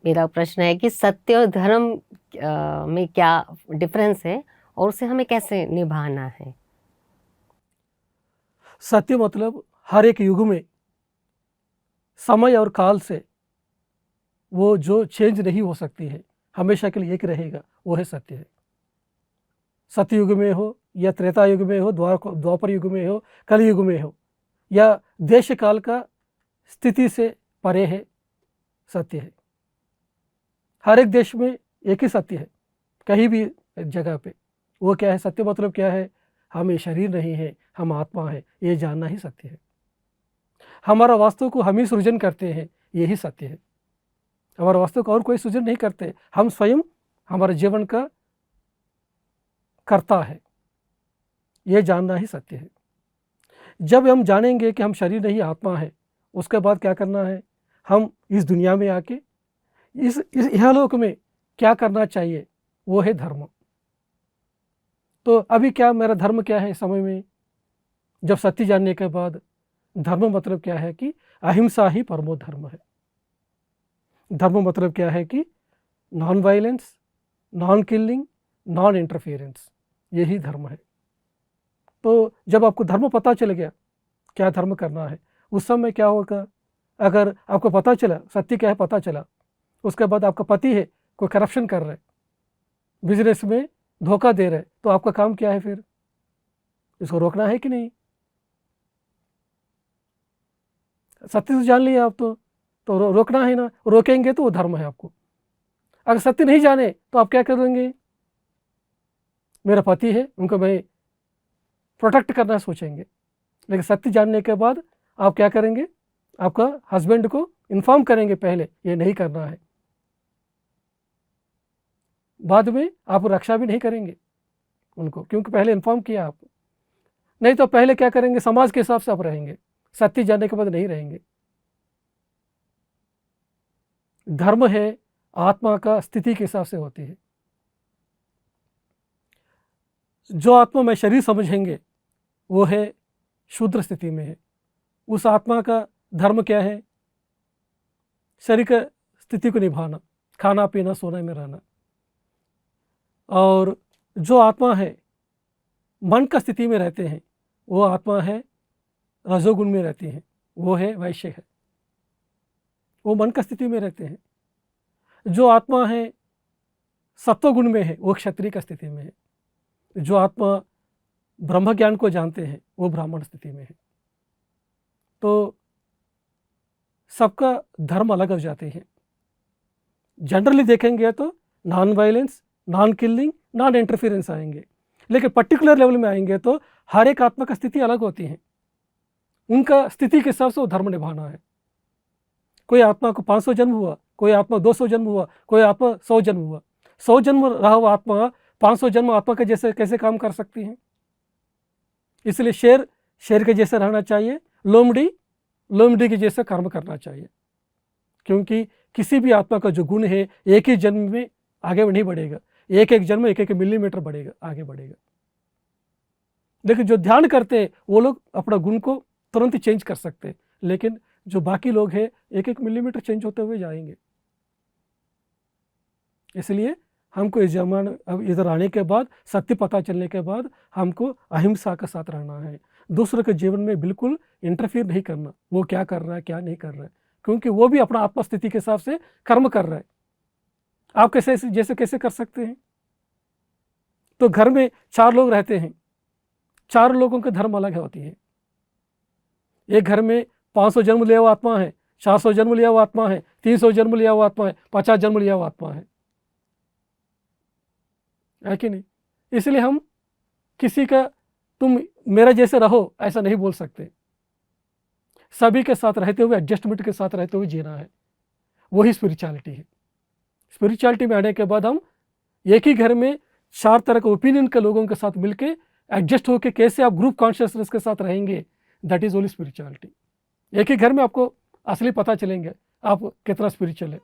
मेरा प्रश्न है कि सत्य और धर्म में क्या डिफरेंस है और उसे हमें कैसे निभाना है? सत्य मतलब हर एक युग में समय और काल से वो जो चेंज नहीं हो सकती है, हमेशा के लिए एक रहेगा, वो है सत्य है। सतयुग में हो या त्रेता युग में हो, द्वापर युग में हो, कलयुग में हो, या देश काल का स्थिति से परे है, सत्य है। हर एक देश में एक ही सत्य है, कहीं भी जगह पे। वो क्या है? सत्य मतलब क्या है? हम ये शरीर नहीं है, हम आत्मा है, ये जानना ही सत्य है। हमारा वास्तु को हम ही सृजन करते हैं, यही सत्य है। हमारा वास्तु को और कोई सृजन नहीं करते, हम स्वयं हमारे जीवन का कर्ता है, ये जानना ही सत्य है। जब हम जानेंगे कि हम शरीर नहीं आत्मा है, उसके बाद क्या करना है? हम इस दुनिया में आके इस इहलोक में क्या करना चाहिए, वो है धर्म। तो अभी क्या मेरा धर्म क्या है इस समय में? जब सत्य जानने के बाद धर्म मतलब क्या है कि अहिंसा ही परमो धर्म है। धर्म मतलब क्या है कि non violence, non killing, non interference, यही धर्म है। तो जब आपको धर्म पता चल गया क्या धर्म करना है, उस समय क्या होगा? अगर आपको पता चला सत्य क्या है, पता चला, उसके बाद आपका पति है कोई करप्शन कर रहा है, बिजनेस में धोखा दे रहा है, तो आपका काम क्या है फिर? इसको रोकना है कि नहीं? सत्य तो जान लिया आप, तो रोकना है ना। रोकेंगे तो वो धर्म है आपको। अगर सत्य नहीं जाने तो आप क्या करेंगे? मेरा पति है, उनको मैं प्रोटेक्ट करना सोचेंगे, लेकिन सत्य जानने के बाद आप क्या करेंगे? आपका हस्बैंड को इन्फॉर्म करेंगे पहले, ये नहीं करना है। बाद में आप रक्षा भी नहीं करेंगे उनको, क्योंकि पहले इन्फॉर्म किया आप। नहीं तो पहले क्या करेंगे? समाज के हिसाब से आप रहेंगे, सत्य जानने के बाद नहीं रहेंगे। धर्म है आत्मा का स्थिति के हिसाब से होती है। जो आत्मा में शरीर समझेंगे वो है शूद्र स्थिति में है। उस आत्मा का धर्म क्या है? शरीर का स्थिति को निभाना, खाना पीना सोना में रहना। और जो आत्मा है मन का स्थिति में रहते हैं, वो आत्मा है रजोगुण में रहती हैं, वो है वैश्य है, वो मन का स्थिति में रहते हैं। जो आत्मा है सत्वगुण में है, वो क्षत्रिय का स्थिति में है। जो आत्मा ब्रह्म ज्ञान को जानते हैं, वो ब्राह्मण स्थिति में है। तो सबका धर्म अलग हो जाते हैं। जनरली देखेंगे तो non violence, non killing, non interference आएंगे, लेकिन पर्टिकुलर लेवल में आएंगे तो हर एक आत्मा का स्थिति अलग होती है। उनका स्थिति के हिसाब से वो धर्म निभाना है। कोई आत्मा को 500 जन्म हुआ, कोई आत्मा 200 जन्म हुआ, कोई आत्मा 100 जन्म हुआ। 100 जन्म रहा हुआ आत्मा 500 जन्म आत्मा के जैसे कैसे काम कर सकती है? इसलिए शेर शेर के जैसे रहना चाहिए, लोमड़ी लोमड़ी के जैसे कर्म करना चाहिए, क्योंकि किसी भी आत्मा का जो गुण है एक ही जन्म में आगे नहीं बढ़ेगा, एक एक जन्म एक एक मिलीमीटर बढ़ेगा, आगे बढ़ेगा। लेकिन जो ध्यान करते हैं वो लोग अपना गुण को तुरंत ही चेंज कर सकते हैं, लेकिन जो बाकी लोग हैं एक एक मिलीमीटर चेंज होते हुए जाएंगे। इसलिए हमको इस जमाने अब इधर आने के बाद, सत्य पता चलने के बाद हमको अहिंसा के साथ रहना है। दूसरे के जीवन में बिल्कुल इंटरफियर नहीं करना, वो क्या कर रहा है क्या नहीं कर रहा है, क्योंकि वो भी अपना आत्मा स्थिति के हिसाब से कर्म कर रहा है। आप कैसे जैसे कैसे कर सकते हैं? तो घर में 4 लोग रहते हैं, 4 लोगों के धर्म अलग होती है। एक घर में 500 जन्म लिया हुआ आत्मा है, 400 जन्म लिया हुआ आत्मा है, 300 जन्म लिया हुआ आत्मा है, 50 जन्म लिया हुआ आत्मा है कि नहीं? इसलिए हम किसी का तुम मेरा जैसे रहो ऐसा नहीं बोल सकते। सभी के साथ रहते हुए, एडजस्टमेंट के साथ रहते हुए जीना है, वही स्पिरिचुअलिटी है। स्पिरिचुअलिटी में आने के बाद हम एक ही घर में 4 तरह के ओपिनियन के लोगों के साथ मिलके एडजस्ट होकर कैसे आप ग्रुप कॉन्शियसनेस के साथ रहेंगे, दैट इज ओनली स्पिरिचुअलिटी। एक ही घर में आपको असली पता चलेंगे आप कितना स्पिरिचुअल है।